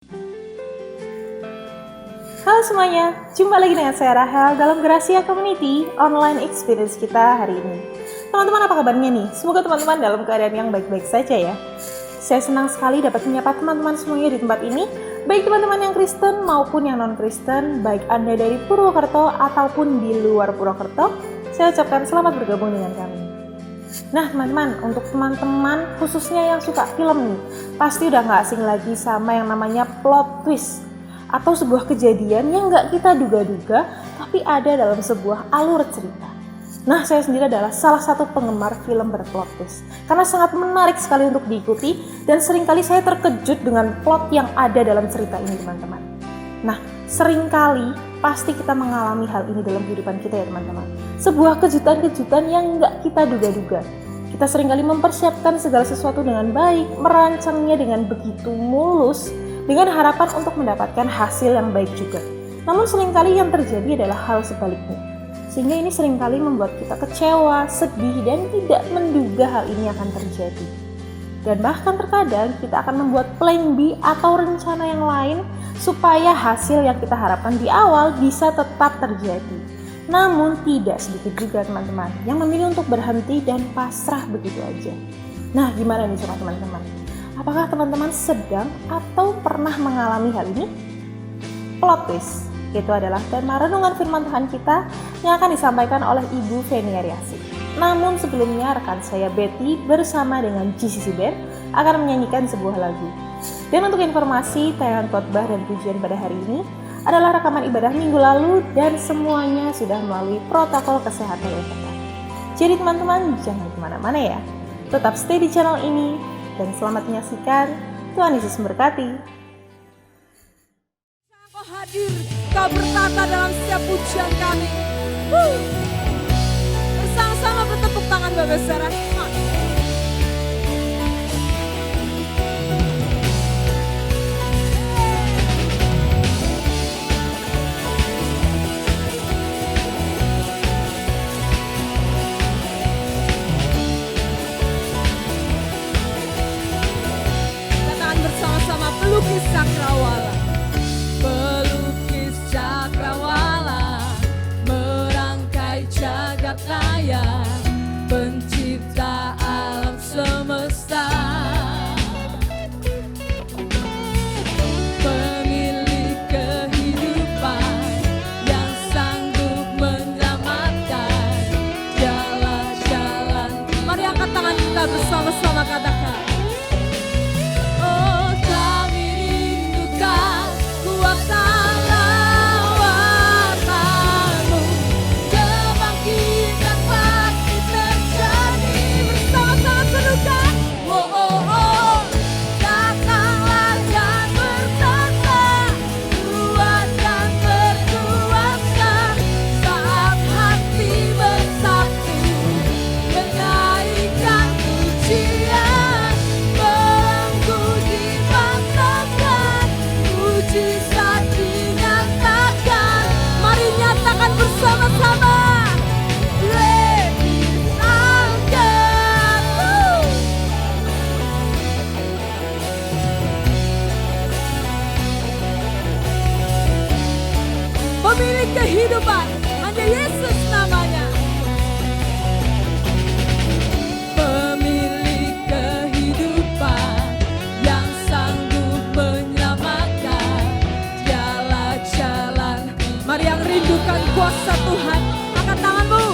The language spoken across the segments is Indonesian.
Halo semuanya, jumpa lagi dengan saya Rahel dalam Gracia Community online experience kita hari ini. Teman-teman, apa kabarnya nih? Semoga teman-teman dalam keadaan yang baik-baik saja ya. Saya senang sekali dapat menyapa teman-teman semuanya di tempat ini, baik teman-teman yang Kristen maupun yang non-Kristen, baik Anda dari Purwokerto ataupun di luar Purwokerto. Saya ucapkan selamat bergabung dengan kami. Nah teman-teman, untuk teman-teman khususnya yang suka film nih, pasti udah gak asing lagi sama yang namanya plot twist, atau sebuah kejadian yang gak kita duga-duga tapi ada dalam sebuah alur cerita. Nah, saya sendiri adalah salah satu penggemar film berplot twist karena sangat menarik sekali untuk diikuti dan seringkali saya terkejut dengan plot yang ada dalam cerita ini teman-teman. Nah, seringkali pasti kita mengalami hal ini dalam kehidupan kita ya teman-teman. Sebuah kejutan-kejutan yang gak kita duga-duga. Kita seringkali mempersiapkan segala sesuatu dengan baik, merancangnya dengan begitu mulus, dengan harapan untuk mendapatkan hasil yang baik juga. Namun seringkali yang terjadi adalah hal sebaliknya. Sehingga ini seringkali membuat kita kecewa, sedih, dan tidak menduga hal ini akan terjadi. Dan bahkan terkadang kita akan membuat plan B atau rencana yang lain supaya hasil yang kita harapkan di awal bisa tetap terjadi. Namun tidak sedikit juga teman-teman yang memilih untuk berhenti dan pasrah begitu aja. Nah, gimana nih sama teman-teman? Apakah teman-teman sedang atau pernah mengalami hal ini? Plot twist, itu adalah tema renungan firman Tuhan kita yang akan disampaikan oleh Ibu Feni Aryasih. Namun sebelumnya rekan saya Betty bersama dengan GCC Band akan menyanyikan sebuah lagu. Dan untuk informasi, tayangan khotbah dan pujian pada hari ini adalah rekaman ibadah minggu lalu dan semuanya sudah melalui protokol kesehatan yang ketat. Jadi teman-teman jangan kemana-mana ya, tetap stay di channel ini. Dan selamat menyaksikan, Tuhan Yesus memberkati. Kau hadir, kau bertata dalam setiap pujian kami. Bersama-sama bertepuk tangan Bapak Saudara. Pelukis cakrawala, pelukis cakrawala, merangkai jagat raya, pencipta alam semesta, pemilik kehidupan yang sanggup menyelamatkan jalan-jalan. Mari angkat tangan kita bersama-sama katakan. Pemilik kehidupan, hanya Yesus namanya. Pemilik kehidupan yang sanggup menyelamatkan jalan-jalan. Mari yang rindukan kuasa Tuhan, angkat tanganmu.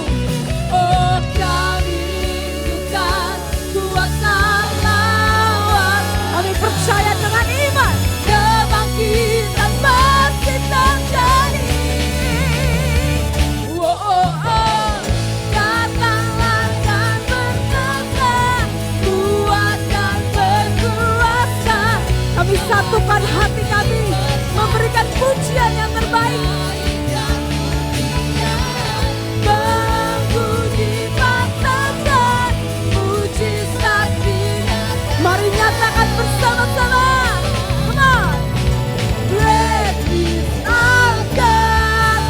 Oh, kami rindukan kuasa lawan. Kami percaya dengan iman, kebangkitan pasti terjadi. Kami satukan hati kami, memberikan pujian yang terbaik. Mengpuji-patahkan mujizat-Nya. Mari nyatakan bersama-sama. Come on. Great is our God.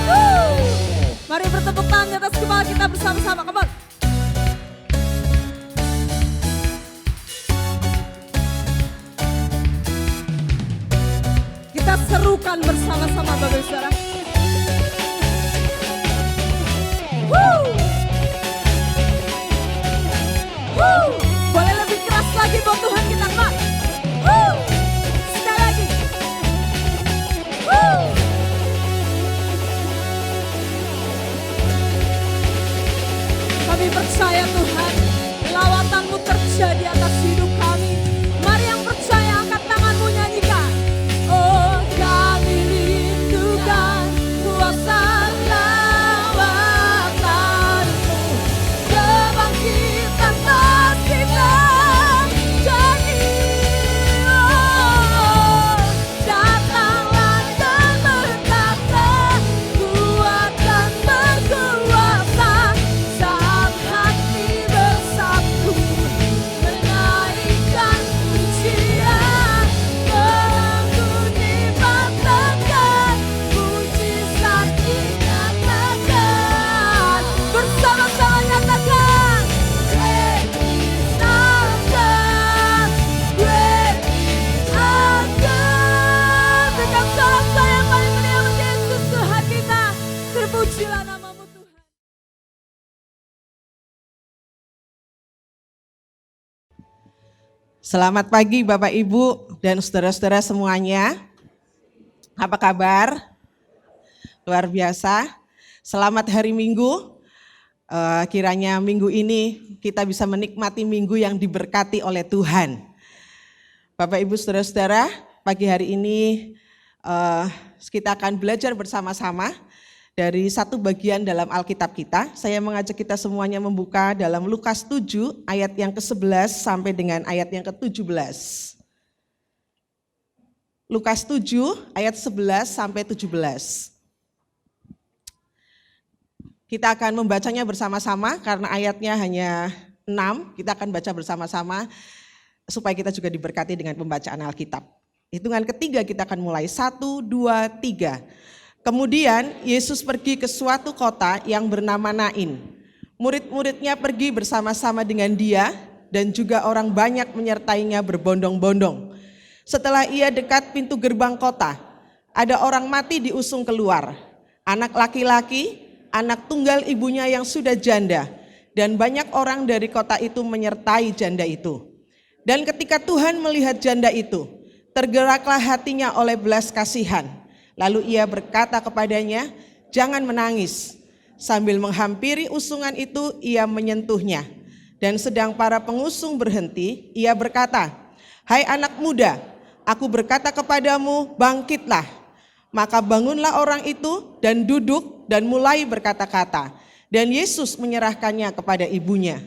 Mari bertepuk tangan di atas kepala kita bersama-sama. Come on. serukan bersama-sama Bapak Ibu Saudara. Woo! Woo! Boleh lebih keras lagi buat Tuhan kita, Pak. Woo! Sekali lagi. Woo! Kami percaya Tuhan, lawatan-Mu terjadi atas hidup kami. Mari yang percaya angkat tangan-Mu nyanyikan. Oh, kami rindukan kuasa lawatan-Mu, kebangkitan kita jadi. Oh, datanglah dan berkata, kuatkan berkuasa saat hati bersatu, menaikkan pujian, mengampuni batakan, mujizat dinyatakan. Bersama-sama nyatakan, great is our God, great is our God. Berikan salam sayang paling meriah bagi Yesus Tuhan kita. Terpujilah nama-Mu Tuhan. Selamat pagi Bapak Ibu dan saudara-saudara semuanya. Apa kabar? Luar biasa. Selamat hari Minggu. Kiranya minggu ini kita bisa menikmati minggu yang diberkati oleh Tuhan. Bapak Ibu saudara-saudara, pagi hari ini kita akan belajar bersama-sama dari satu bagian dalam Alkitab kita. Saya mengajak kita semuanya membuka dalam Lukas 7 ayat yang ke-11 sampai dengan ayat yang ke-17. Lukas 7 ayat 11 sampai 17. Kita akan membacanya bersama-sama karena ayatnya hanya 6. Kita akan baca bersama-sama supaya kita juga diberkati dengan pembacaan Alkitab. Hitungan ketiga kita akan mulai. 1, 2, 3. Kemudian Yesus pergi ke suatu kota yang bernama Nain. Murid-muridnya pergi bersama-sama dengan dia dan juga orang banyak menyertainya berbondong-bondong. Setelah ia dekat pintu gerbang kota, ada orang mati diusung keluar. Anak laki-laki, anak tunggal ibunya yang sudah janda, dan banyak orang dari kota itu menyertai janda itu. Dan ketika Tuhan melihat janda itu, tergeraklah hatinya oleh belas kasihan. Lalu ia berkata kepadanya, jangan menangis. Sambil menghampiri usungan itu, ia menyentuhnya. Dan sedang para pengusung berhenti, ia berkata, hai anak muda, aku berkata kepadamu, bangkitlah. Maka bangunlah orang itu dan duduk dan mulai berkata-kata. Dan Yesus menyerahkannya kepada ibunya.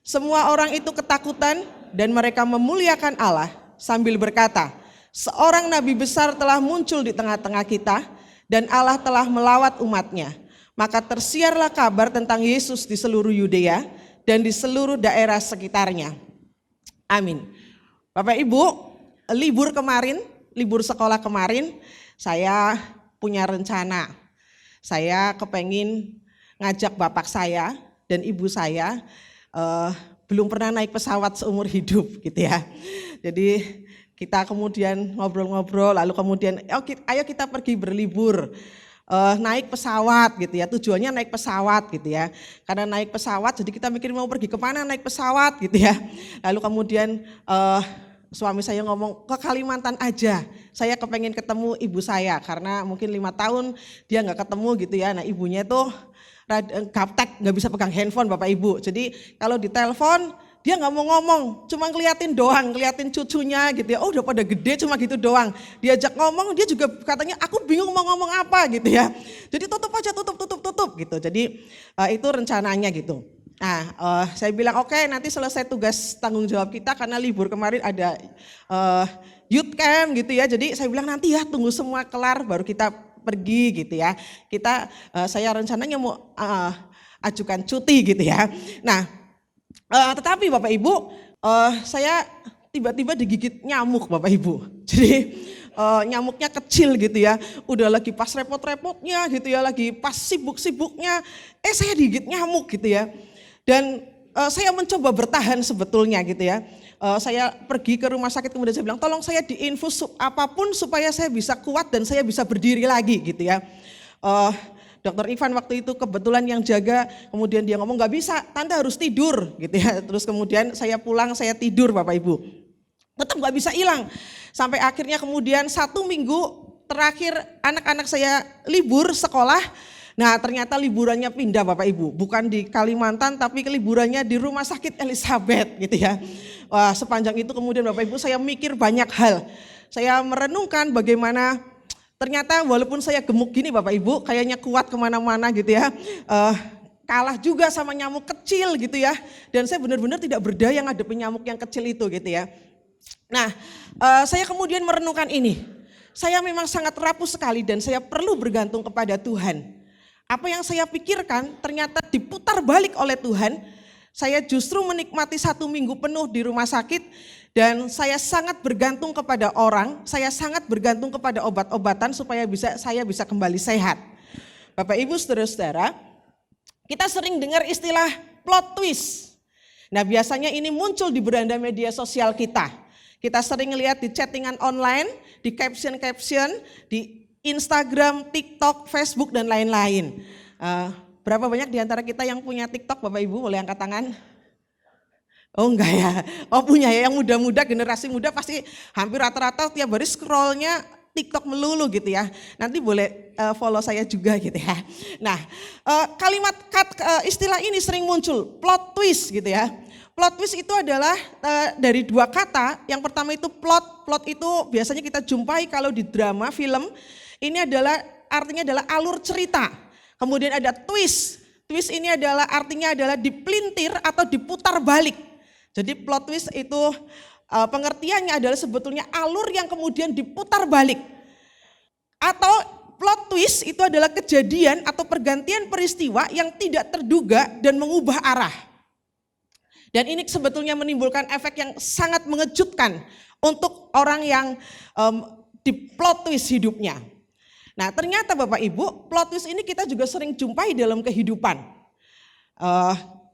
Semua orang itu ketakutan dan mereka memuliakan Allah sambil berkata, seorang nabi besar telah muncul di tengah-tengah kita dan Allah telah melawat umatnya. Maka tersiarlah kabar tentang Yesus di seluruh Yudea dan di seluruh daerah sekitarnya. Amin. Bapak Ibu, libur sekolah kemarin, saya punya rencana. Saya kepengin ngajak bapak saya dan ibu saya, belum pernah naik pesawat seumur hidup gitu ya. Jadi kita kemudian ngobrol-ngobrol, lalu kemudian ayo kita pergi berlibur, naik pesawat gitu ya, tujuannya naik pesawat gitu ya. Karena naik pesawat jadi kita mikir mau pergi kemana naik pesawat gitu ya. Lalu kemudian suami saya ngomong ke Kalimantan aja, saya kepengen ketemu ibu saya karena mungkin 5 tahun dia nggak ketemu gitu ya. Nah ibunya tuh gaptek, nggak bisa pegang handphone Bapak Ibu. Jadi kalau ditelepon dia nggak mau ngomong, cuma ngeliatin doang, ngeliatin cucunya gitu ya. Oh udah pada gede cuma gitu doang. Diajak ngomong dia juga katanya aku bingung mau ngomong apa gitu ya. Jadi tutup aja, tutup gitu. Jadi itu rencananya gitu. Nah, saya bilang oke, nanti selesai tugas tanggung jawab kita karena libur kemarin ada youth camp gitu ya. Jadi saya bilang nanti ya tunggu semua kelar baru kita pergi gitu ya. Saya rencananya mau ajukan cuti gitu ya. Nah, tetapi Bapak Ibu, saya tiba-tiba digigit nyamuk Bapak Ibu. Jadi nyamuknya kecil gitu ya. Udah lagi pas repot-repotnya gitu ya, lagi pas sibuk-sibuknya, saya digigit nyamuk gitu ya. Dan saya mencoba bertahan sebetulnya gitu ya. Saya pergi ke rumah sakit, kemudian saya bilang tolong saya diinfus apapun supaya saya bisa kuat dan saya bisa berdiri lagi gitu ya. Dokter Ivan waktu itu kebetulan yang jaga, kemudian dia ngomong nggak bisa, tante harus tidur gitu ya. Terus kemudian saya pulang, saya tidur Bapak Ibu, tetap nggak bisa hilang. Sampai akhirnya kemudian 1 minggu terakhir anak-anak saya libur sekolah. Nah ternyata liburannya pindah Bapak Ibu, bukan di Kalimantan tapi liburannya di Rumah Sakit Elizabeth gitu ya. Wah, sepanjang itu kemudian Bapak Ibu saya mikir banyak hal. Saya merenungkan bagaimana ternyata walaupun saya gemuk gini Bapak Ibu, kayaknya kuat kemana-mana gitu ya. Kalah juga sama nyamuk kecil gitu ya. Dan saya benar-benar tidak berdaya ngadepin nyamuk yang kecil itu gitu ya. Nah saya kemudian merenungkan ini. Saya memang sangat rapuh sekali dan saya perlu bergantung kepada Tuhan. Apa yang saya pikirkan ternyata diputar balik oleh Tuhan. Saya justru menikmati 1 minggu penuh di rumah sakit dan saya sangat bergantung kepada orang, saya sangat bergantung kepada obat-obatan supaya saya bisa kembali sehat. Bapak Ibu saudara-saudara, kita sering dengar istilah plot twist. Nah biasanya ini muncul di beranda media sosial kita. Kita sering lihat di chattingan online, di caption-caption, di Instagram, TikTok, Facebook, dan lain-lain. Berapa banyak di antara kita yang punya TikTok, Bapak Ibu? Boleh angkat tangan? Oh enggak ya? Oh punya ya, yang muda-muda, generasi muda pasti hampir rata-rata tiap hari scrollnya TikTok melulu gitu ya. Nanti boleh follow saya juga gitu ya. Nah, istilah ini sering muncul, plot twist gitu ya. Plot twist itu adalah dari 2 kata. Yang pertama itu plot. Plot itu biasanya kita jumpai kalau di drama, film. Ini artinya adalah alur cerita. Kemudian ada twist. Twist ini artinya adalah dipelintir atau diputar balik. Jadi plot twist itu pengertiannya adalah sebetulnya alur yang kemudian diputar balik. Atau plot twist itu adalah kejadian atau pergantian peristiwa yang tidak terduga dan mengubah arah. Dan ini sebetulnya menimbulkan efek yang sangat mengejutkan untuk orang yang di plot twist hidupnya. Nah ternyata Bapak Ibu, plot twist ini kita juga sering jumpai dalam kehidupan.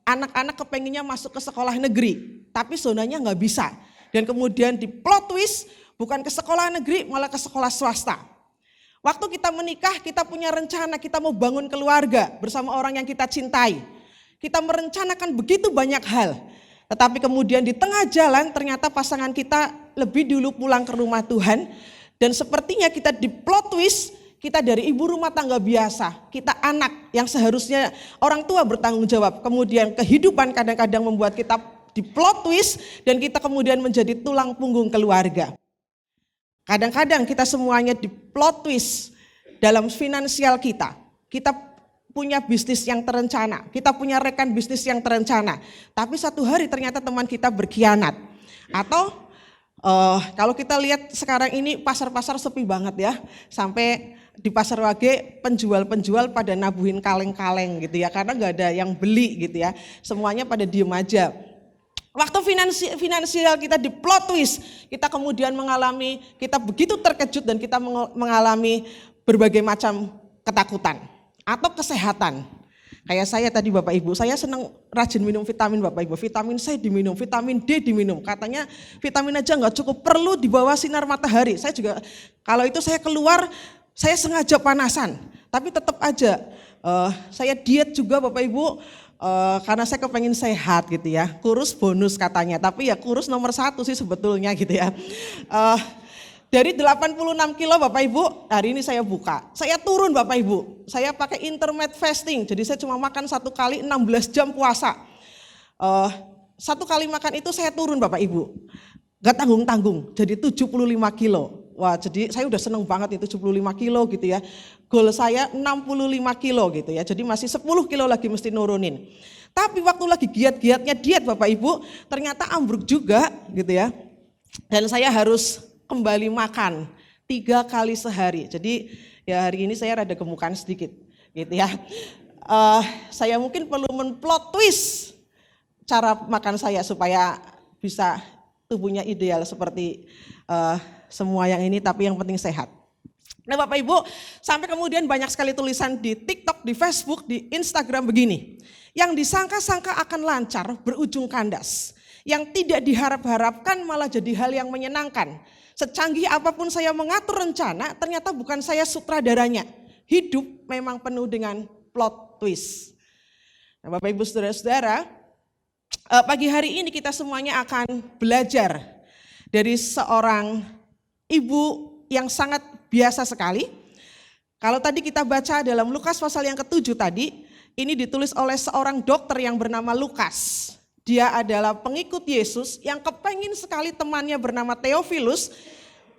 Anak-anak kepenginnya masuk ke sekolah negeri, tapi zonanya nggak bisa. Dan kemudian di plot twist bukan ke sekolah negeri, malah ke sekolah swasta. Waktu kita menikah, kita punya rencana, kita mau bangun keluarga bersama orang yang kita cintai. Kita merencanakan begitu banyak hal. Tetapi kemudian di tengah jalan ternyata pasangan kita lebih dulu pulang ke rumah Tuhan. Dan sepertinya kita di plot twist, kita dari ibu rumah tangga biasa, kita anak yang seharusnya orang tua bertanggung jawab. Kemudian kehidupan kadang-kadang membuat kita di plot twist dan kita kemudian menjadi tulang punggung keluarga. Kadang-kadang kita semuanya di plot twist dalam finansial kita. Kita punya bisnis yang terencana, kita punya rekan bisnis yang terencana. Tapi satu hari ternyata teman kita berkhianat. Atau kalau kita lihat sekarang ini pasar-pasar sepi banget ya. Sampai di Pasar Wage penjual-penjual pada nabuhin kaleng-kaleng gitu ya. Karena gak ada yang beli gitu ya. Semuanya pada diem aja. Waktu finansial kita di plot twist, kita kemudian kita begitu terkejut dan kita mengalami berbagai macam ketakutan atau kesehatan. Kayak saya tadi Bapak Ibu, saya senang rajin minum vitamin Bapak Ibu, vitamin C diminum, vitamin D diminum. Katanya vitamin aja nggak cukup, perlu di bawah sinar matahari. Saya juga kalau itu saya keluar, saya sengaja panasan, tapi tetap aja saya diet juga Bapak Ibu. Karena saya kepengen sehat gitu ya, kurus bonus katanya, tapi ya kurus nomor 1 sih sebetulnya gitu ya. Dari 86 kilo Bapak Ibu, hari ini saya buka, saya turun Bapak Ibu, saya pakai intermittent fasting, jadi saya cuma makan 1 kali 16 jam puasa. 1 kali makan itu saya turun Bapak Ibu, gak tanggung-tanggung, jadi 75 kilo. Wah jadi saya udah seneng banget itu 75 kilo gitu ya. Goal saya 65 kilo gitu ya. Jadi masih 10 kilo lagi mesti nurunin. Tapi waktu lagi giat-giatnya diet Bapak Ibu, ternyata ambruk juga gitu ya. Dan saya harus kembali makan 3 kali sehari. Jadi ya hari ini saya rada gemukan sedikit gitu ya. Saya mungkin perlu men-plot twist cara makan saya supaya bisa tubuhnya ideal seperti semua yang ini, tapi yang penting sehat. Nah Bapak Ibu, sampai kemudian banyak sekali tulisan di TikTok, di Facebook, di Instagram begini. Yang disangka-sangka akan lancar berujung kandas. yang tidak diharap-harapkan malah jadi hal yang menyenangkan. Secanggih apapun saya mengatur rencana, ternyata bukan saya sutradaranya. Hidup memang penuh dengan plot twist. Nah, Bapak Ibu Saudara-saudara, pagi hari ini kita semuanya akan belajar dari seorang ibu yang sangat biasa sekali. Kalau tadi kita baca dalam Lukas pasal yang ke-7 tadi, ini ditulis oleh seorang dokter yang bernama Lukas. Dia adalah pengikut Yesus yang kepengen sekali temannya bernama Theophilus.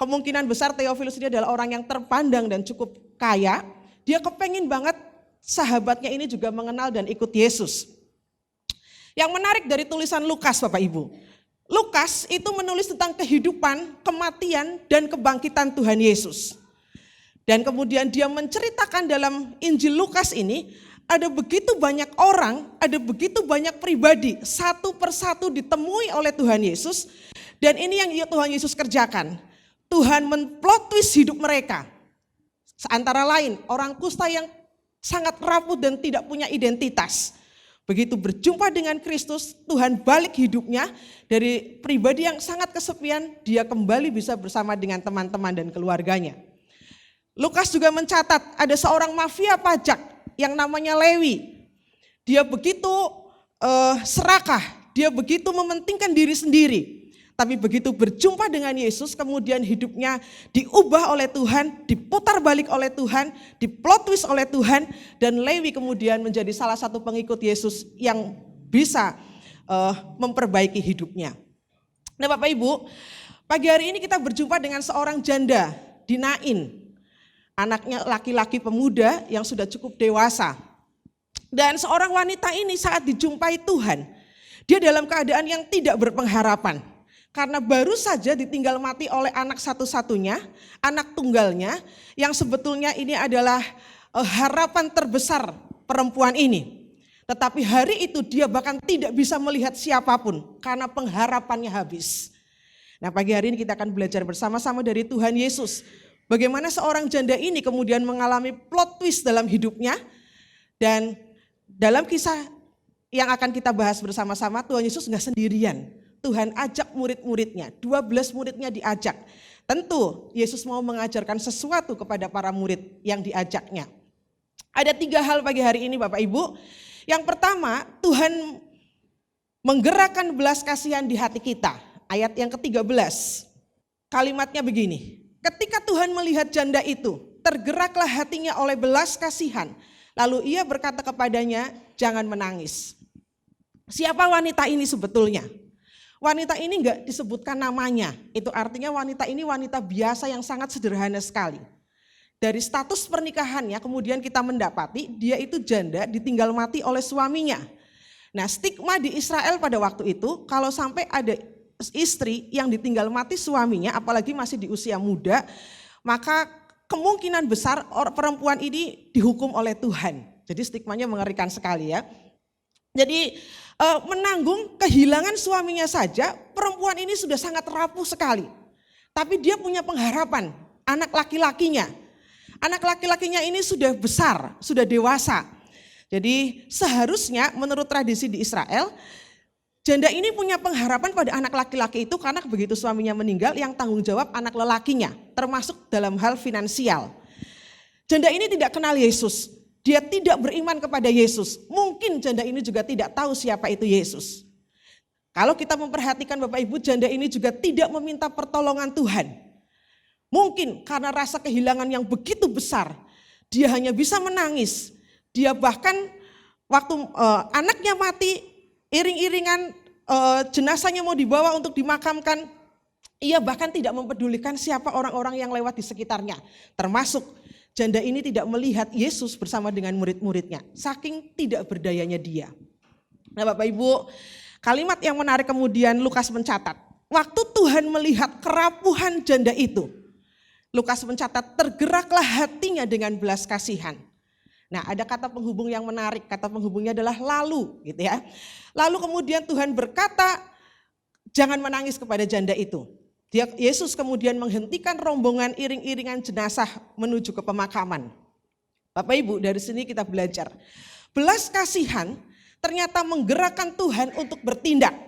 Kemungkinan besar Theophilus ini adalah orang yang terpandang dan cukup kaya. Dia kepengen banget sahabatnya ini juga mengenal dan ikut Yesus. Yang menarik dari tulisan Lukas, Bapak Ibu. Lukas itu menulis tentang kehidupan, kematian, dan kebangkitan Tuhan Yesus. Dan kemudian dia menceritakan dalam Injil Lukas ini, ada begitu banyak orang, ada begitu banyak pribadi, satu persatu ditemui oleh Tuhan Yesus. Dan ini yang Tuhan Yesus kerjakan. Tuhan men-plot twist hidup mereka. Antara lain, orang kusta yang sangat rapuh dan tidak punya identitas. Begitu berjumpa dengan Kristus, Tuhan balik hidupnya dari pribadi yang sangat kesepian, dia kembali bisa bersama dengan teman-teman dan keluarganya. Lukas juga mencatat ada seorang mafia pajak yang namanya Lewi. Dia begitu serakah, dia begitu mementingkan diri sendiri. Tapi begitu berjumpa dengan Yesus, kemudian hidupnya diubah oleh Tuhan, diputar balik oleh Tuhan, diplot twist oleh Tuhan, dan Lewi kemudian menjadi salah satu pengikut Yesus yang bisa memperbaiki hidupnya. Nah Bapak Ibu, pagi hari ini kita berjumpa dengan seorang janda di Nain. Anaknya laki-laki pemuda yang sudah cukup dewasa. Dan seorang wanita ini saat dijumpai Tuhan, dia dalam keadaan yang tidak berpengharapan. Karena baru saja ditinggal mati oleh anak satu-satunya, anak tunggalnya, yang sebetulnya ini adalah harapan terbesar perempuan ini. Tetapi hari itu dia bahkan tidak bisa melihat siapapun karena pengharapannya habis. Nah pagi hari ini kita akan belajar bersama-sama dari Tuhan Yesus. Bagaimana seorang janda ini kemudian mengalami plot twist dalam hidupnya. Dan dalam kisah yang akan kita bahas bersama-sama, Tuhan Yesus enggak sendirian. Tuhan ajak murid-muridnya, 12 muridnya diajak. Tentu Yesus mau mengajarkan sesuatu kepada para murid yang diajaknya. Ada 3 hal pagi hari ini Bapak Ibu. Yang pertama, Tuhan menggerakkan belas kasihan di hati kita. Ayat yang ke-13. Kalimatnya begini. Ketika Tuhan melihat janda itu, tergeraklah hatinya oleh belas kasihan. Lalu ia berkata kepadanya, jangan menangis. Siapa wanita ini sebetulnya? Wanita ini enggak disebutkan namanya, itu artinya wanita ini wanita biasa yang sangat sederhana sekali. Dari status pernikahannya kemudian kita mendapati dia itu janda ditinggal mati oleh suaminya. Nah stigma di Israel pada waktu itu kalau sampai ada istri yang ditinggal mati suaminya apalagi masih di usia muda, maka kemungkinan besar perempuan ini dihukum oleh Tuhan. Jadi stigmanya mengerikan sekali ya. Jadi menanggung kehilangan suaminya saja, perempuan ini sudah sangat rapuh sekali. Tapi dia punya pengharapan, anak laki-lakinya. Anak laki-lakinya ini sudah besar, sudah dewasa. Jadi seharusnya menurut tradisi di Israel, janda ini punya pengharapan pada anak laki-laki itu karena begitu suaminya meninggal yang tanggung jawab anak lelakinya, termasuk dalam hal finansial. Janda ini tidak kenal Yesus. Dia tidak beriman kepada Yesus. Mungkin janda ini juga tidak tahu siapa itu Yesus. Kalau kita memperhatikan Bapak Ibu, janda ini juga tidak meminta pertolongan Tuhan. Mungkin karena rasa kehilangan yang begitu besar, dia hanya bisa menangis. Dia bahkan waktu anaknya mati, iring-iringan jenazahnya mau dibawa untuk dimakamkan, ia bahkan tidak mempedulikan siapa orang-orang yang lewat di sekitarnya. Termasuk janda ini tidak melihat Yesus bersama dengan murid-muridnya, saking tidak berdayanya dia. Nah Bapak Ibu, kalimat yang menarik kemudian Lukas mencatat, waktu Tuhan melihat kerapuhan janda itu, Lukas mencatat tergeraklah hatinya dengan belas kasihan. Nah ada kata penghubung yang menarik, kata penghubungnya adalah lalu gitu ya. Lalu kemudian Tuhan berkata, jangan menangis kepada janda itu. Yesus kemudian menghentikan rombongan iring-iringan jenazah menuju ke pemakaman. Bapak Ibu, dari sini kita belajar. Belas kasihan ternyata menggerakkan Tuhan untuk bertindak.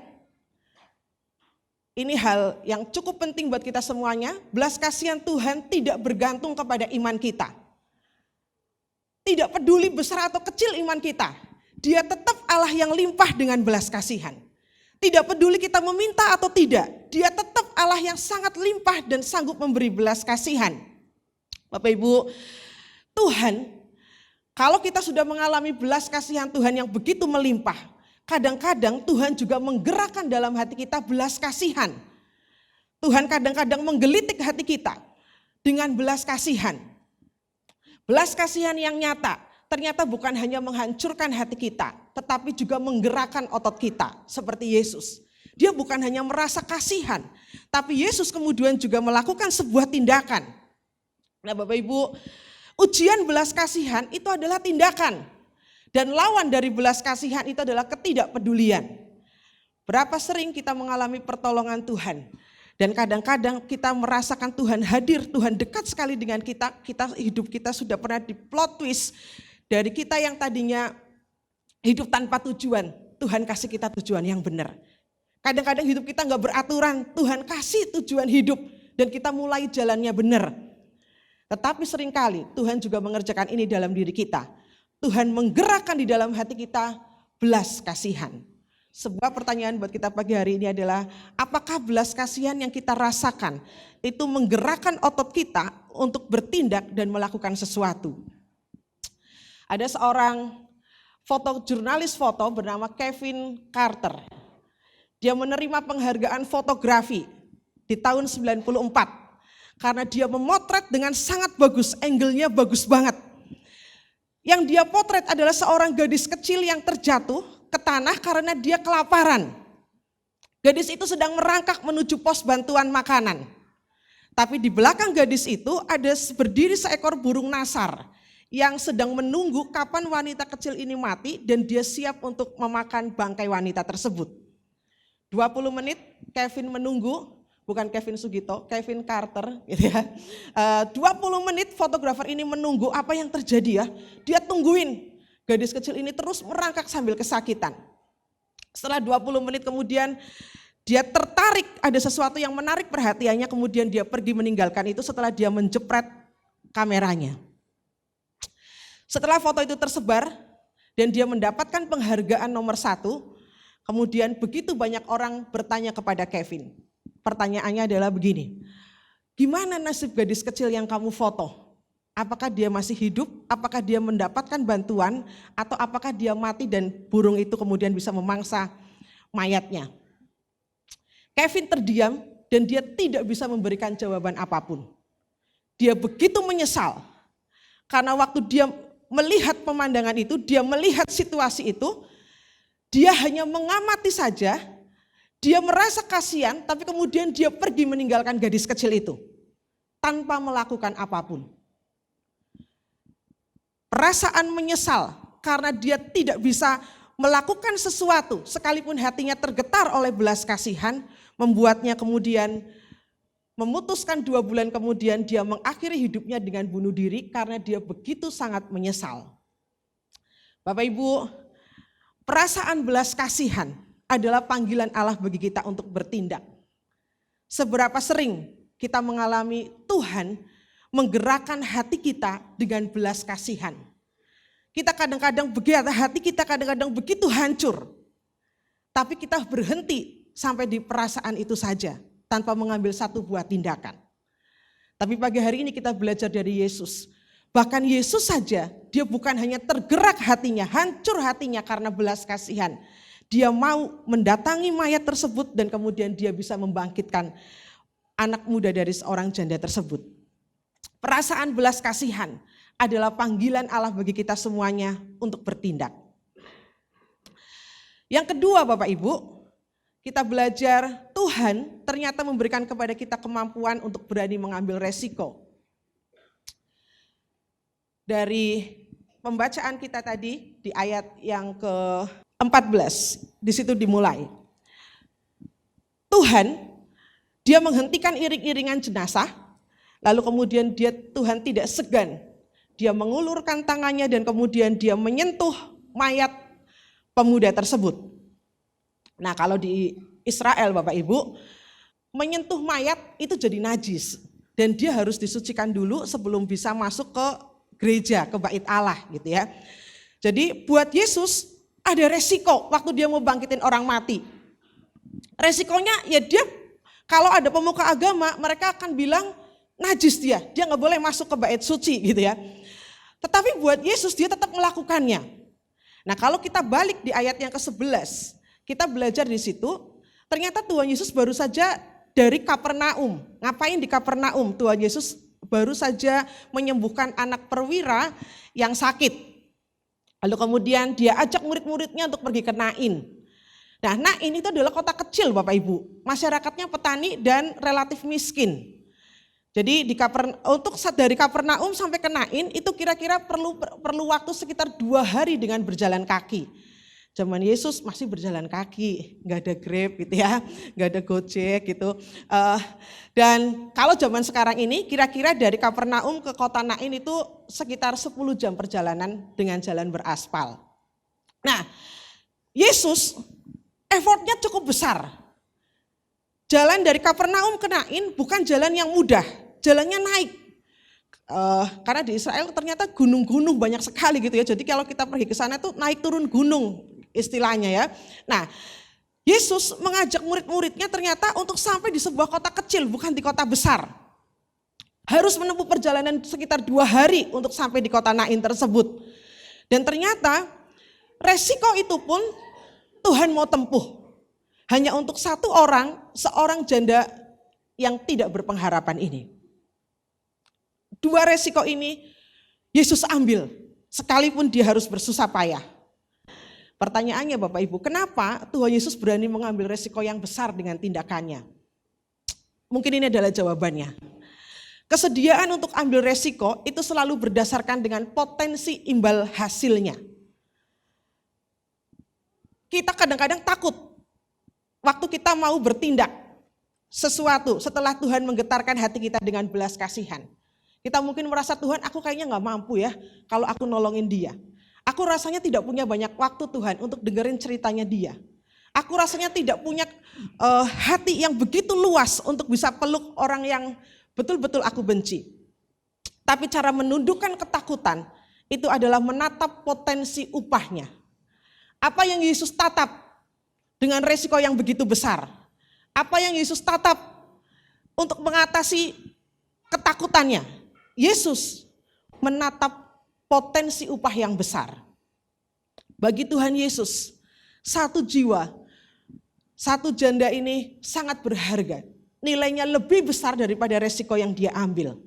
Ini hal yang cukup penting buat kita semuanya. Belas kasihan Tuhan tidak bergantung kepada iman kita. Tidak peduli besar atau kecil iman kita. Dia tetap Allah yang limpah dengan belas kasihan. Tidak peduli kita meminta atau tidak. Dia tetap Allah yang sangat limpah dan sanggup memberi belas kasihan. Bapak Ibu, Tuhan, kalau kita sudah mengalami belas kasihan Tuhan yang begitu melimpah, kadang-kadang Tuhan juga menggerakkan dalam hati kita belas kasihan. Tuhan kadang-kadang menggelitik hati kita dengan belas kasihan. Belas kasihan yang nyata ternyata bukan hanya menghancurkan hati kita, tetapi juga menggerakkan otot kita seperti Yesus. Dia bukan hanya merasa kasihan, tapi Yesus kemudian juga melakukan sebuah tindakan. Nah Bapak Ibu, ujian belas kasihan itu adalah tindakan. Dan lawan dari belas kasihan itu adalah ketidakpedulian. Berapa sering kita mengalami pertolongan Tuhan. Dan kadang-kadang kita merasakan Tuhan hadir, Tuhan dekat sekali dengan kita. Hidup kita sudah pernah di plot twist. Dari kita yang tadinya hidup tanpa tujuan, Tuhan kasih kita tujuan yang benar. Kadang-kadang hidup kita nggak beraturan, Tuhan kasih tujuan hidup. Dan kita mulai jalannya benar. Tetapi seringkali Tuhan juga mengerjakan ini dalam diri kita. Tuhan menggerakkan di dalam hati kita belas kasihan. Sebuah pertanyaan buat kita pagi hari ini adalah, apakah belas kasihan yang kita rasakan itu menggerakkan otot kita untuk bertindak dan melakukan sesuatu? Ada seorang jurnalis foto bernama Kevin Carter. Dia menerima penghargaan fotografi di tahun 94 karena dia memotret dengan sangat bagus, angle-nya bagus banget. Yang dia potret adalah seorang gadis kecil yang terjatuh ke tanah karena dia kelaparan. Gadis itu sedang merangkak menuju pos bantuan makanan. Tapi di belakang gadis itu ada berdiri seekor burung nasar yang sedang menunggu kapan wanita kecil ini mati dan dia siap untuk memakan bangkai wanita tersebut. 20 menit Kevin menunggu. Bukan Kevin Sugito, Kevin Carter gitu ya. 20 menit fotografer ini menunggu apa yang terjadi ya. Dia tungguin gadis kecil ini terus merangkak sambil kesakitan. Setelah 20 menit kemudian dia tertarik, ada sesuatu yang menarik perhatiannya, kemudian dia pergi meninggalkan itu setelah dia menjepret kameranya. Setelah foto itu tersebar dan dia mendapatkan penghargaan nomor 1, kemudian begitu banyak orang bertanya kepada Kevin. Pertanyaannya adalah begini, gimana nasib gadis kecil yang kamu foto? Apakah dia masih hidup? Apakah dia mendapatkan bantuan? Atau apakah dia mati dan burung itu kemudian bisa memangsa mayatnya? Kevin terdiam dan dia tidak bisa memberikan jawaban apapun. Dia begitu menyesal karena waktu dia melihat pemandangan itu, dia melihat situasi itu, dia hanya mengamati saja. Dia merasa kasihan, tapi kemudian dia pergi meninggalkan gadis kecil itu tanpa melakukan apapun. Perasaan menyesal karena dia tidak bisa melakukan sesuatu, sekalipun hatinya tergetar oleh belas kasihan, membuatnya kemudian memutuskan 2 bulan kemudian dia mengakhiri hidupnya dengan bunuh diri karena dia begitu sangat menyesal. Bapak Ibu, perasaan belas kasihan adalah panggilan Allah bagi kita untuk bertindak. Seberapa sering kita mengalami Tuhan menggerakkan hati kita dengan belas kasihan. Kita kadang-kadang hati kita kadang-kadang begitu hancur. Tapi kita berhenti sampai di perasaan itu saja tanpa mengambil satu buah tindakan. Tapi pagi hari ini kita belajar dari Yesus. Bahkan Yesus saja, dia bukan hanya tergerak hatinya, hancur hatinya karena belas kasihan. Dia mau mendatangi mayat tersebut dan kemudian dia bisa membangkitkan anak muda dari seorang janda tersebut. Perasaan belas kasihan adalah panggilan Allah bagi kita semuanya untuk bertindak. Yang kedua Bapak Ibu, kita belajar Tuhan ternyata memberikan kepada kita kemampuan untuk berani mengambil resiko. Dari pembacaan kita tadi di ayat yang ke-14, di situ dimulai. Tuhan, dia menghentikan iring-iringan jenazah, lalu kemudian Tuhan tidak segan. Dia mengulurkan tangannya dan kemudian dia menyentuh mayat pemuda tersebut. Nah kalau di Israel Bapak Ibu, menyentuh mayat itu jadi najis. Dan dia harus disucikan dulu sebelum bisa masuk ke gereja, ke bait Allah gitu ya. Jadi buat Yesus ada resiko waktu dia mau bangkitin orang mati. Resikonya ya dia kalau ada pemuka agama mereka akan bilang najis dia nggak boleh masuk ke bait suci gitu ya. Tetapi buat Yesus dia tetap melakukannya. Nah kalau kita balik di ayat yang ke-11, kita belajar di situ, ternyata Tuhan Yesus baru saja dari Kapernaum. Ngapain di Kapernaum? Tuhan Yesus baru saja menyembuhkan anak perwira yang sakit. Lalu kemudian dia ajak murid-muridnya untuk pergi ke Nain. Nah Nain itu adalah kota kecil Bapak Ibu. Masyarakatnya petani dan relatif miskin. Jadi untuk dari Kapernaum sampai ke Nain itu kira-kira perlu waktu sekitar 2 hari dengan berjalan kaki. Zaman Yesus masih berjalan kaki, nggak ada Grab gitu ya, nggak ada Gojek gitu. Dan kalau zaman sekarang ini kira-kira dari Kapernaum ke kota Nain itu sekitar 10 jam perjalanan dengan jalan beraspal. Nah Yesus effortnya cukup besar. Jalan dari Kapernaum ke Nain bukan jalan yang mudah, jalannya naik. Karena di Israel ternyata gunung-gunung banyak sekali gitu ya. Jadi kalau kita pergi ke sana tuh naik turun gunung istilahnya ya. Nah, Yesus mengajak murid-muridnya ternyata untuk sampai di sebuah kota kecil, bukan di kota besar. Harus menempuh perjalanan sekitar 2 hari untuk sampai di kota Nain tersebut. Dan ternyata resiko itu pun Tuhan mau tempuh. Hanya untuk satu orang, seorang janda yang tidak berpengharapan ini. 2 resiko ini Yesus ambil, sekalipun dia harus bersusah payah. Pertanyaannya Bapak Ibu, kenapa Tuhan Yesus berani mengambil resiko yang besar dengan tindakannya? Mungkin ini adalah jawabannya. Kesediaan untuk ambil resiko itu selalu berdasarkan dengan potensi imbal hasilnya. Kita kadang-kadang takut waktu kita mau bertindak sesuatu setelah Tuhan menggetarkan hati kita dengan belas kasihan. Kita mungkin merasa Tuhan aku kayaknya gak mampu ya kalau aku nolongin dia. Aku rasanya tidak punya banyak waktu Tuhan untuk dengerin ceritanya dia. Aku rasanya tidak punya hati yang begitu luas untuk bisa peluk orang yang betul-betul aku benci. Tapi cara menundukkan ketakutan itu adalah menatap potensi upahnya. Apa yang Yesus tatap dengan resiko yang begitu besar? Apa yang Yesus tatap untuk mengatasi ketakutannya? Yesus menatap potensi upah yang besar. Bagi Tuhan Yesus, satu jiwa, satu janda ini sangat berharga. Nilainya lebih besar daripada resiko yang dia ambil.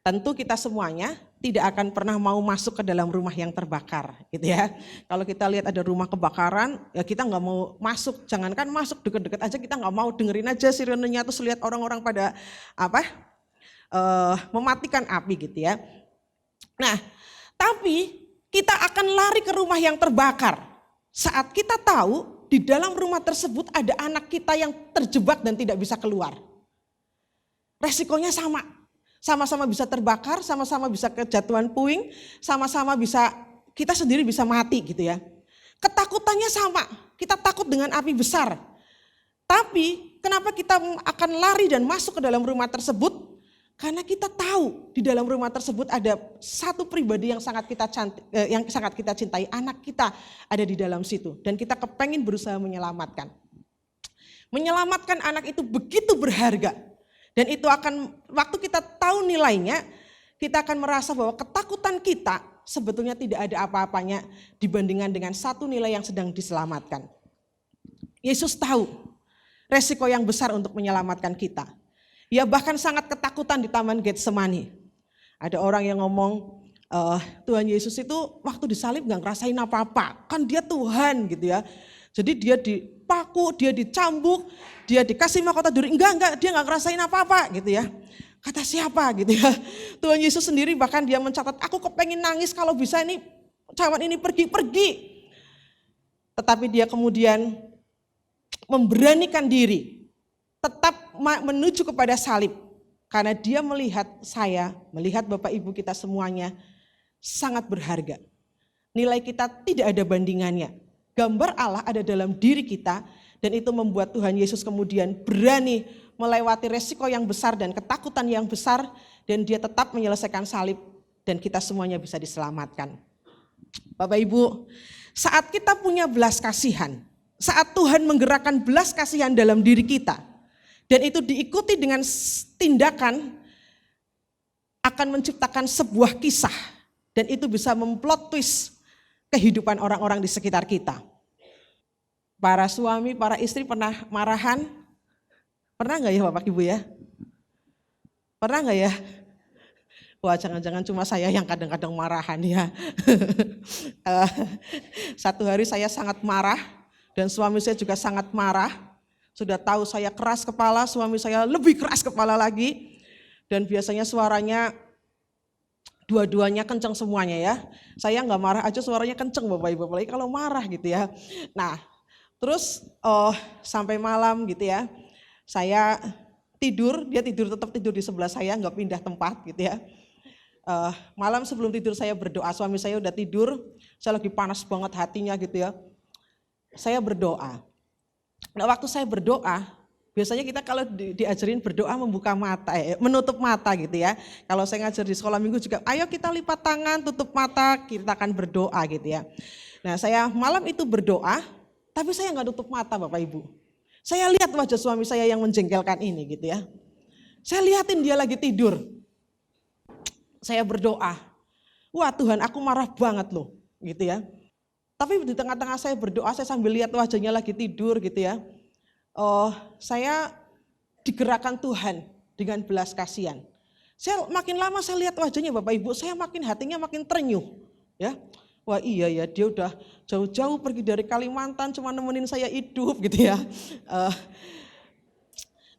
Tentu kita semuanya tidak akan pernah mau masuk ke dalam rumah yang terbakar, gitu ya. Kalau kita lihat ada rumah kebakaran, ya kita nggak mau masuk. Jangankan masuk deket-deket aja, kita nggak mau dengerin aja sirenenya, terus lihat orang-orang pada mematikan api, gitu ya. Nah, tapi kita akan lari ke rumah yang terbakar saat kita tahu di dalam rumah tersebut ada anak kita yang terjebak dan tidak bisa keluar. Resikonya sama. Sama-sama bisa terbakar, sama-sama bisa kejatuhan puing, sama-sama bisa kita sendiri bisa mati gitu ya. Ketakutannya sama, kita takut dengan api besar. Tapi kenapa kita akan lari dan masuk ke dalam rumah tersebut? Karena kita tahu di dalam rumah tersebut ada satu pribadi yang sangat kita cintai, anak kita ada di dalam situ. Dan kita kepengen berusaha menyelamatkan. Menyelamatkan anak itu begitu berharga. Dan itu akan, waktu kita tahu nilainya, kita akan merasa bahwa ketakutan kita sebetulnya tidak ada apa-apanya dibandingkan dengan satu nilai yang sedang diselamatkan. Yesus tahu resiko yang besar untuk menyelamatkan kita. Ia bahkan sangat ketakutan di Taman Getsemani. Ada orang yang ngomong, Tuhan Yesus itu waktu disalib gak ngerasain apa-apa, kan dia Tuhan gitu ya. Jadi dia dipaku, dia dicambuk, dia dikasih mahkota duri, enggak, dia gak ngerasain apa-apa gitu ya. Kata siapa gitu ya. Tuhan Yesus sendiri bahkan dia mencatat, aku kepengen nangis kalau bisa ini cawan ini pergi. Tetapi dia kemudian memberanikan diri, tetap menuju kepada salib. Karena dia melihat saya, melihat Bapak Ibu kita semuanya sangat berharga. Nilai kita tidak ada bandingannya. gambar Allah ada dalam diri kita, dan itu membuat Tuhan Yesus kemudian berani melewati resiko yang besar dan ketakutan yang besar, dan dia tetap menyelesaikan salib, dan kita semuanya bisa diselamatkan. Bapak Ibu, saat kita punya belas kasihan, saat Tuhan menggerakkan belas kasihan dalam diri kita, dan itu diikuti dengan tindakan, akan menciptakan sebuah kisah, dan itu bisa memplot twist kehidupan orang-orang di sekitar kita. Para suami, para istri pernah marahan? Pernah nggak ya Bapak Ibu ya? Pernah nggak ya? Wah, jangan-jangan cuma saya yang kadang-kadang marahan ya. Satu hari saya sangat marah dan suami saya juga sangat marah. Sudah tahu saya keras kepala, suami saya lebih keras kepala lagi. Dan biasanya suaranya dua-duanya kenceng semuanya ya. Saya nggak marah aja suaranya kenceng Bapak Ibu, apalagi kalau marah gitu ya. Nah, terus sampai malam gitu ya. Saya tidur, dia tetap tidur di sebelah saya, nggak pindah tempat gitu ya. Malam sebelum tidur saya berdoa, suami saya udah tidur, saya lagi panas banget hatinya gitu ya. Saya berdoa. Nah, waktu saya berdoa, biasanya kita kalau diajarin berdoa membuka mata, menutup mata gitu ya. Kalau saya ngajar di sekolah minggu juga, ayo kita lipat tangan, tutup mata, kita akan berdoa gitu ya. Nah, saya malam itu berdoa, tapi saya nggak tutup mata Bapak Ibu. Saya lihat wajah suami saya yang menjengkelkan ini gitu ya. Saya lihatin dia lagi tidur. Saya berdoa, wah Tuhan aku marah banget loh gitu ya. Tapi di tengah-tengah saya berdoa, saya sambil lihat wajahnya lagi tidur gitu ya. Saya digerakkan Tuhan dengan belas kasihan. Saya makin lama saya lihat wajahnya Bapak Ibu, saya makin hatinya makin terenyuh ya. Wah iya ya, dia udah jauh-jauh pergi dari Kalimantan cuma nemenin saya hidup gitu ya.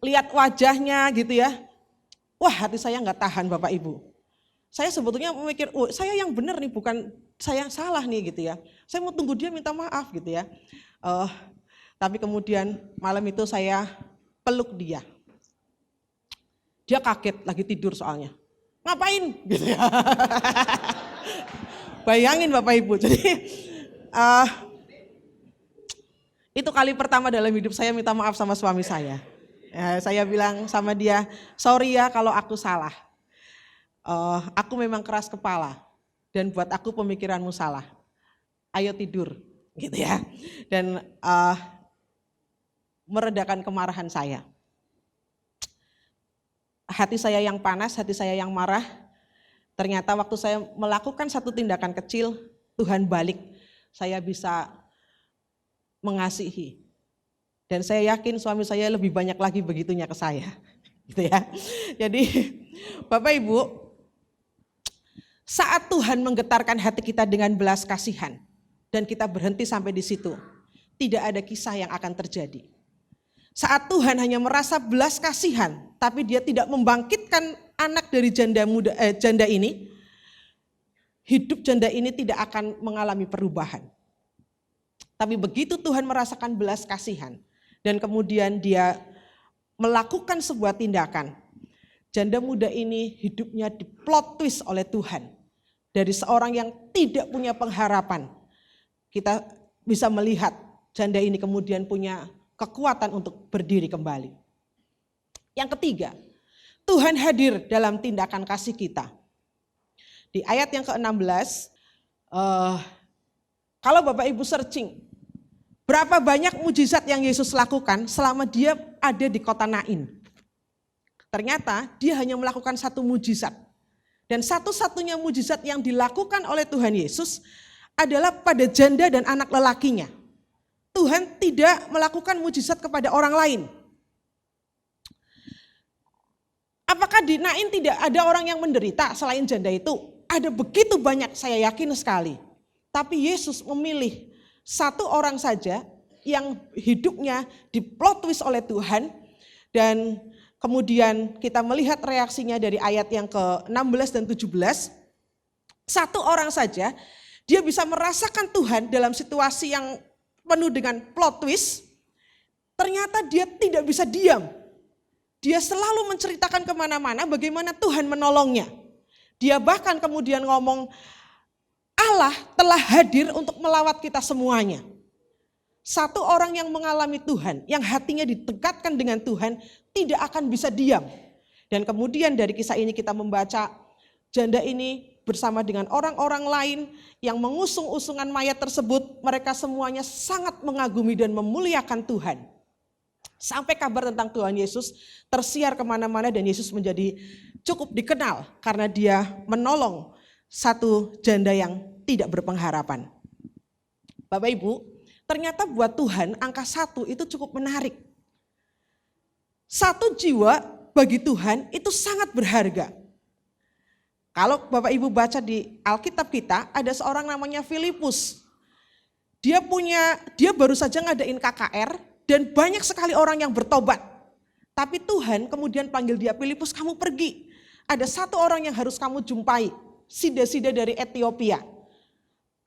Lihat wajahnya gitu ya. Wah hati saya nggak tahan Bapak Ibu. Saya sebetulnya memikir, oh saya yang benar nih, bukan saya yang salah nih gitu ya. Saya mau tunggu dia minta maaf gitu ya. Tapi kemudian malam itu saya peluk dia. Dia kaget lagi tidur soalnya. Ngapain gitu ya. Bayangin Bapak Ibu, jadi itu kali pertama dalam hidup saya minta maaf sama suami saya. Saya bilang sama dia, sorry ya kalau aku salah. Aku memang keras kepala dan buat aku pemikiranmu salah. Ayo tidur gitu ya. Dan meredakan kemarahan saya. Hati saya yang panas, hati saya yang marah. Ternyata waktu saya melakukan satu tindakan kecil, Tuhan balik. Saya bisa mengasihi. Dan saya yakin suami saya lebih banyak lagi begitunya ke saya. Gitu ya. Jadi Bapak Ibu, saat Tuhan menggetarkan hati kita dengan belas kasihan dan kita berhenti sampai di situ, tidak ada kisah yang akan terjadi. Saat Tuhan hanya merasa belas kasihan, tapi dia tidak membangkitkan anak dari janda ini, hidup janda ini tidak akan mengalami perubahan. Tapi begitu Tuhan merasakan belas kasihan dan kemudian dia melakukan sebuah tindakan, janda muda ini hidupnya diplot twist oleh Tuhan. Dari seorang yang tidak punya pengharapan, kita bisa melihat janda ini kemudian punya kekuatan untuk berdiri kembali. Yang ketiga, Tuhan hadir dalam tindakan kasih kita. Di ayat yang ke-16, kalau Bapak Ibu searching, berapa banyak mujizat yang Yesus lakukan selama dia ada di kota Nain. Ternyata dia hanya melakukan satu mujizat. Dan satu-satunya mujizat yang dilakukan oleh Tuhan Yesus adalah pada janda dan anak lelakinya. Tuhan tidak melakukan mujizat kepada orang lain. Apakah di Nain tidak ada orang yang menderita selain janda itu? Ada begitu banyak, saya yakin sekali. Tapi Yesus memilih satu orang saja yang hidupnya diplot twist oleh Tuhan. Dan kemudian kita melihat reaksinya dari ayat yang ke-16 dan 17. Satu orang saja, dia bisa merasakan Tuhan dalam situasi yang penuh dengan plot twist. Ternyata dia tidak bisa diam. Dia selalu menceritakan kemana-mana bagaimana Tuhan menolongnya. Dia bahkan kemudian ngomong, Allah telah hadir untuk melawat kita semuanya. Satu orang yang mengalami Tuhan, yang hatinya ditekatkan dengan Tuhan, tidak akan bisa diam. Dan kemudian dari kisah ini kita membaca janda ini bersama dengan orang-orang lain yang mengusung-usungan mayat tersebut. Mereka semuanya sangat mengagumi dan memuliakan Tuhan. Sampai kabar tentang Tuhan Yesus tersiar kemana-mana dan Yesus menjadi cukup dikenal karena dia menolong satu janda yang tidak berpengharapan. Bapak Ibu, ternyata buat Tuhan angka 1 itu cukup menarik. 1 jiwa bagi Tuhan itu sangat berharga. Kalau Bapak Ibu baca di Alkitab kita, ada seorang namanya Filipus. Dia baru saja ngadain KKR dan banyak sekali orang yang bertobat. Tapi Tuhan kemudian panggil dia, Filipus, kamu pergi. Ada satu orang yang harus kamu jumpai, sida-sida dari Ethiopia.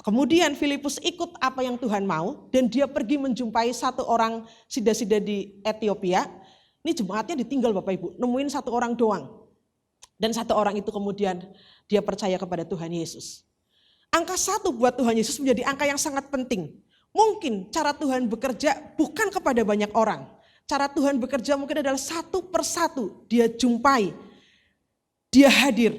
Kemudian Filipus ikut apa yang Tuhan mau dan dia pergi menjumpai satu orang sida-sida di Ethiopia. Ini jemaatnya ditinggal Bapak Ibu, nemuin satu orang doang. Dan satu orang itu kemudian dia percaya kepada Tuhan Yesus. Angka 1 buat Tuhan Yesus menjadi angka yang sangat penting. Mungkin cara Tuhan bekerja bukan kepada banyak orang. Cara Tuhan bekerja mungkin adalah satu persatu dia jumpai. Dia hadir,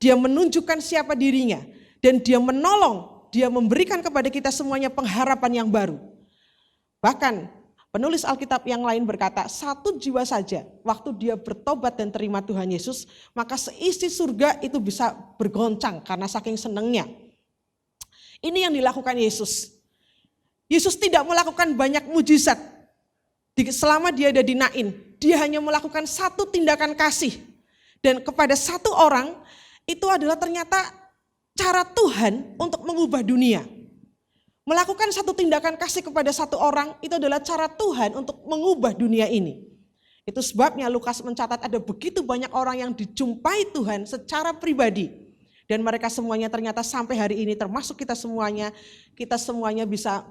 dia menunjukkan siapa dirinya. Dan dia menolong, dia memberikan kepada kita semuanya pengharapan yang baru. Bahkan penulis Alkitab yang lain berkata, 1 jiwa saja waktu dia bertobat dan terima Tuhan Yesus, maka seisi surga itu bisa bergoncang karena saking senangnya. Ini yang dilakukan Yesus. Yesus tidak melakukan banyak mujizat selama dia ada di Nain. Dia hanya melakukan satu tindakan kasih. Dan kepada satu orang itu adalah ternyata cara Tuhan untuk mengubah dunia. Melakukan satu tindakan kasih kepada satu orang itu adalah cara Tuhan untuk mengubah dunia ini. Itu sebabnya Lukas mencatat ada begitu banyak orang yang dijumpai Tuhan secara pribadi. Dan mereka semuanya ternyata sampai hari ini termasuk kita semuanya bisa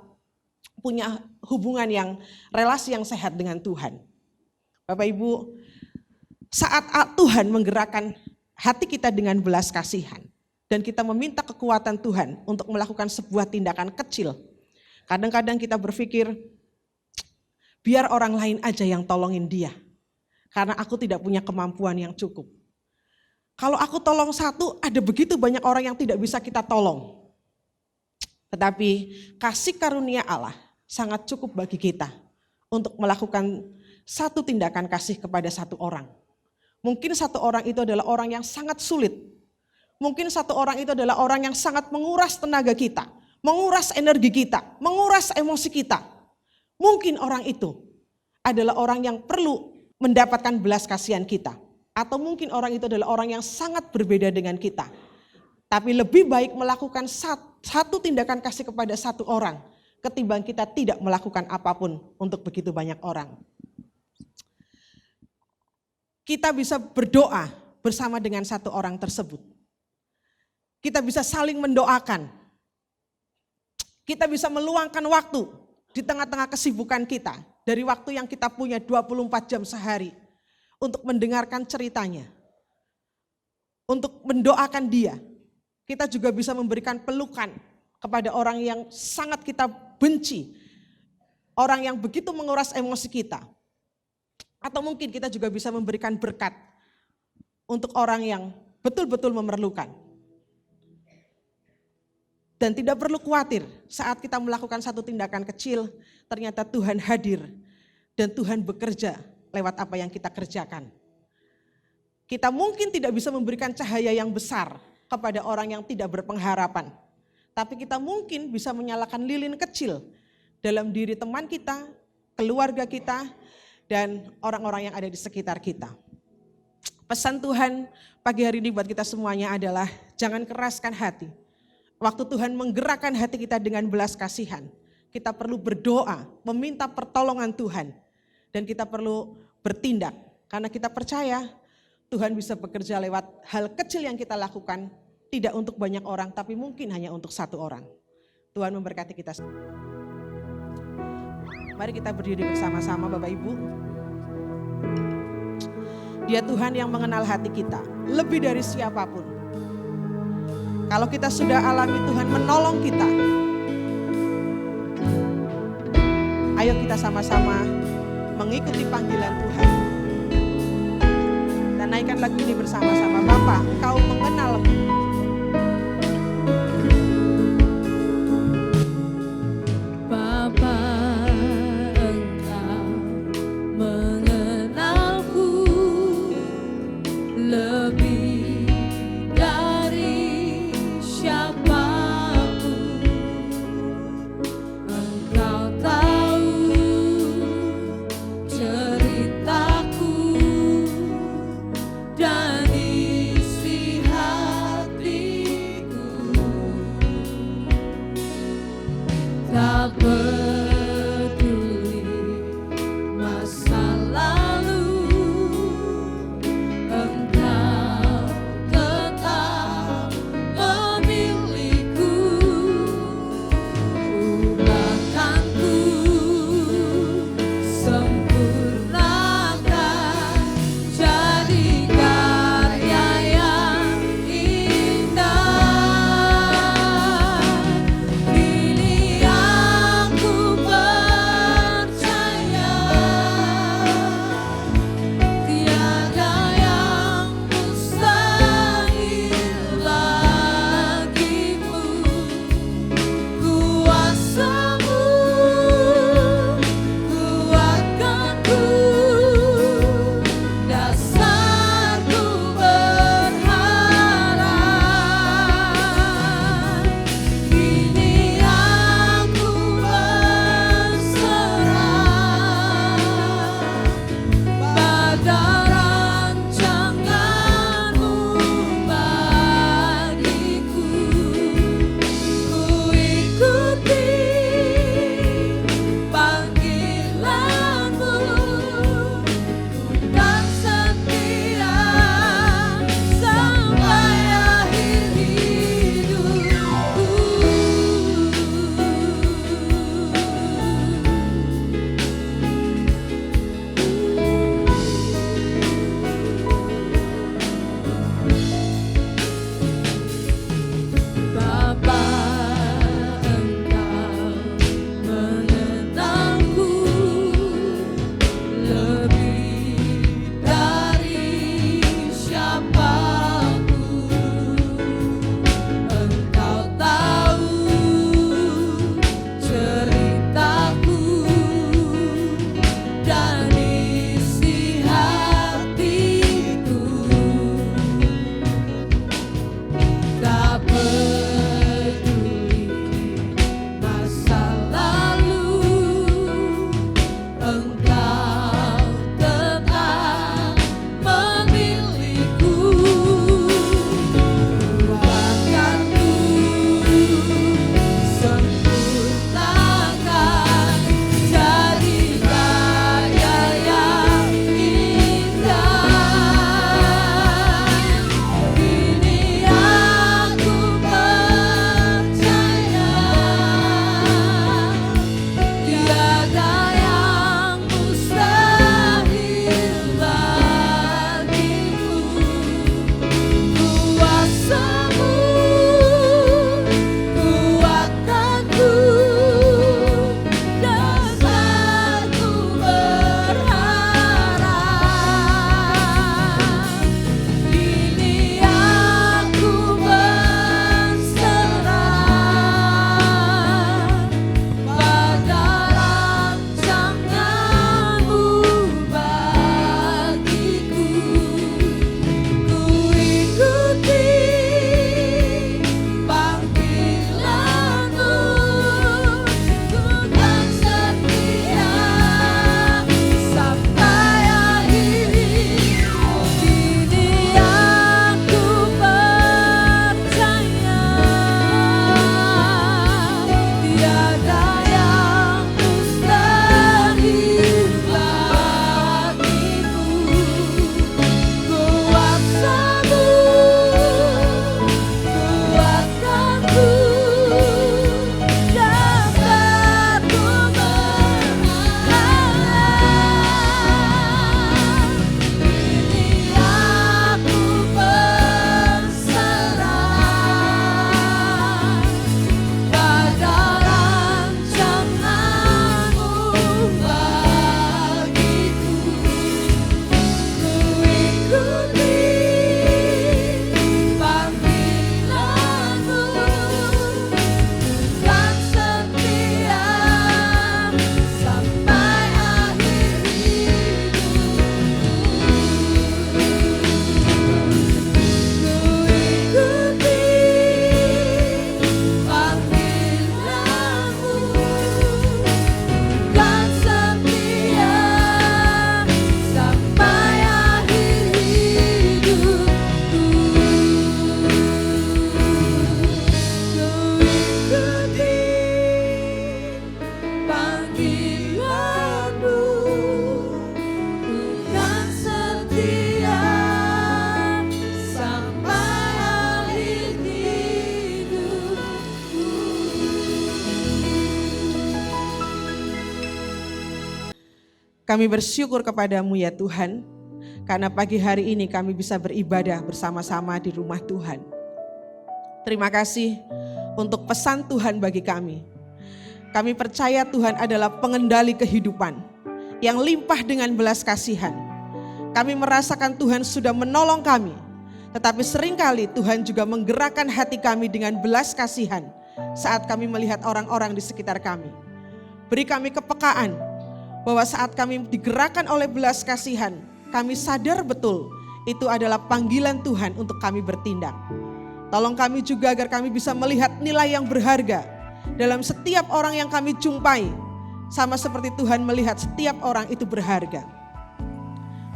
punya hubungan relasi yang sehat dengan Tuhan. Bapak Ibu, saat Tuhan menggerakkan hati kita dengan belas kasihan dan kita meminta kekuatan Tuhan untuk melakukan sebuah tindakan kecil. Kadang-kadang kita berpikir, biar orang lain aja yang tolongin dia, karena aku tidak punya kemampuan yang cukup. Kalau aku tolong satu, ada begitu banyak orang yang tidak bisa kita tolong. Tetapi kasih karunia Allah sangat cukup bagi kita untuk melakukan satu tindakan kasih kepada satu orang. Mungkin satu orang itu adalah orang yang sangat sulit. Mungkin satu orang itu adalah orang yang sangat menguras tenaga kita, menguras energi kita, menguras emosi kita. Mungkin orang itu adalah orang yang perlu mendapatkan belas kasihan kita. Atau mungkin orang itu adalah orang yang sangat berbeda dengan kita. Tapi lebih baik melakukan satu tindakan kasih kepada satu orang ketimbang kita tidak melakukan apapun untuk begitu banyak orang. Kita bisa berdoa bersama dengan satu orang tersebut. Kita bisa saling mendoakan. Kita bisa meluangkan waktu di tengah-tengah kesibukan kita. Dari waktu yang kita punya 24 jam sehari untuk mendengarkan ceritanya. Untuk mendoakan dia. Kita juga bisa memberikan pelukan kepada orang yang sangat kita benci. Orang yang begitu menguras emosi kita. Atau mungkin kita juga bisa memberikan berkat untuk orang yang betul-betul memerlukan. Dan tidak perlu khawatir saat kita melakukan satu tindakan kecil, ternyata Tuhan hadir dan Tuhan bekerja lewat apa yang kita kerjakan. Kita mungkin tidak bisa memberikan cahaya yang besar kepada orang yang tidak berpengharapan. Tapi kita mungkin bisa menyalakan lilin kecil dalam diri teman kita, keluarga kita, dan orang-orang yang ada di sekitar kita. Pesan Tuhan pagi hari ini buat kita semuanya adalah jangan keraskan hati. Waktu Tuhan menggerakkan hati kita dengan belas kasihan, kita perlu berdoa, meminta pertolongan Tuhan. Dan kita perlu bertindak, karena kita percaya Tuhan bisa bekerja lewat hal kecil yang kita lakukan, tidak untuk banyak orang, tapi mungkin hanya untuk satu orang. Tuhan memberkati kita. Mari kita berdiri bersama-sama Bapak Ibu. Dia Tuhan yang mengenal hati kita, lebih dari siapapun. Kalau kita sudah alami Tuhan menolong kita, Ayo kita sama-sama mengikuti panggilan Tuhan. Dan naikkan lagu ini bersama-sama. Bapa, Kau mengenal Bapa, Engkau mengenalku lebih dari siapapun. Engkau tahu ceritaku dan isi hatiku. Kami bersyukur kepadamu ya Tuhan, karena pagi hari ini kami bisa beribadah bersama-sama di rumah Tuhan. Terima kasih untuk pesan Tuhan bagi kami. Kami percaya Tuhan adalah pengendali kehidupan yang limpah dengan belas kasihan. Kami merasakan Tuhan sudah menolong kami, tetapi seringkali Tuhan juga menggerakkan hati kami dengan belas kasihan saat kami melihat orang-orang di sekitar kami. Beri kami kepekaan bahwa saat kami digerakkan oleh belas kasihan, kami sadar betul itu adalah panggilan Tuhan untuk kami bertindak. Tolong kami juga agar kami bisa melihat nilai yang berharga dalam setiap orang yang kami jumpai, sama seperti Tuhan melihat setiap orang itu berharga.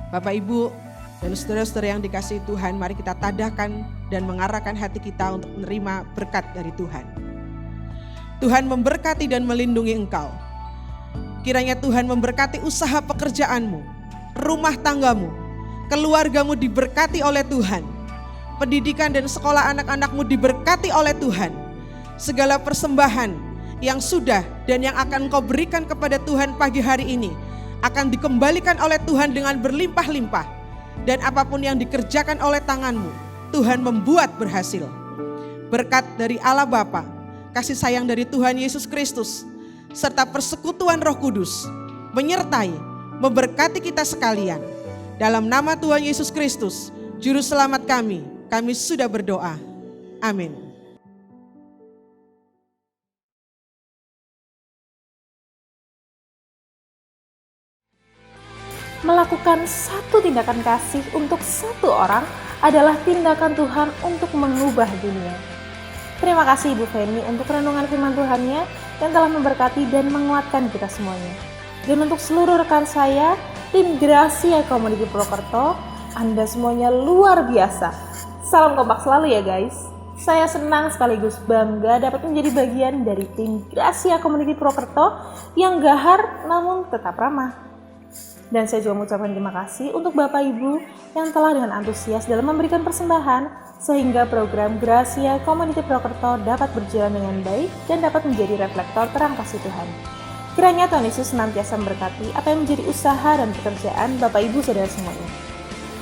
Bapak Ibu dan saudara-saudara yang dikasihi Tuhan, mari kita tadahkan dan mengarahkan hati kita untuk menerima berkat dari Tuhan. Tuhan memberkati dan melindungi engkau. Kiranya Tuhan memberkati usaha pekerjaanmu, rumah tanggamu, keluargamu diberkati oleh Tuhan. Pendidikan dan sekolah anak-anakmu diberkati oleh Tuhan. Segala persembahan yang sudah dan yang akan kau berikan kepada Tuhan pagi hari ini akan dikembalikan oleh Tuhan dengan berlimpah-limpah. Dan apapun yang dikerjakan oleh tanganmu, Tuhan membuat berhasil. Berkat dari Allah Bapa, kasih sayang dari Tuhan Yesus Kristus, serta persekutuan Roh Kudus menyertai, memberkati kita sekalian. Dalam nama Tuhan Yesus Kristus, Juru Selamat kami sudah berdoa. Amin. Melakukan satu tindakan kasih untuk satu orang adalah tindakan Tuhan untuk mengubah dunia. Terima kasih Ibu Feni untuk renungan firman Tuhannya yang telah memberkati dan menguatkan kita semuanya. Dan untuk seluruh rekan saya, tim Gracia Community Purwokerto, Anda semuanya luar biasa. Salam kompak selalu ya guys. Saya senang sekaligus bangga dapat menjadi bagian dari tim Gracia Community Purwokerto yang gahar namun tetap ramah. Dan saya juga mengucapkan terima kasih untuk Bapak Ibu yang telah dengan antusias dalam memberikan persembahan sehingga program Gracia Community Purwokerto dapat berjalan dengan baik dan dapat menjadi reflektor terang kasih Tuhan. Kiranya Tuhan Yesus senantiasa memberkati apa yang menjadi usaha dan pekerjaan Bapak Ibu saudara semuanya.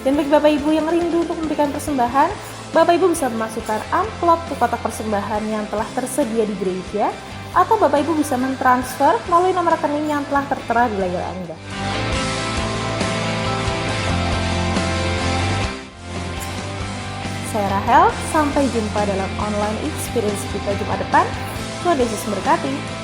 Dan bagi Bapak Ibu yang rindu untuk memberikan persembahan, Bapak Ibu bisa memasukkan amplop ke kotak persembahan yang telah tersedia di gereja, atau Bapak Ibu bisa mentransfer melalui nomor rekening yang telah tertera di layar Anda. Saya Rahel, sampai jumpa dalam online experience kita Jumat depan. Tuhan Yesus memberkati.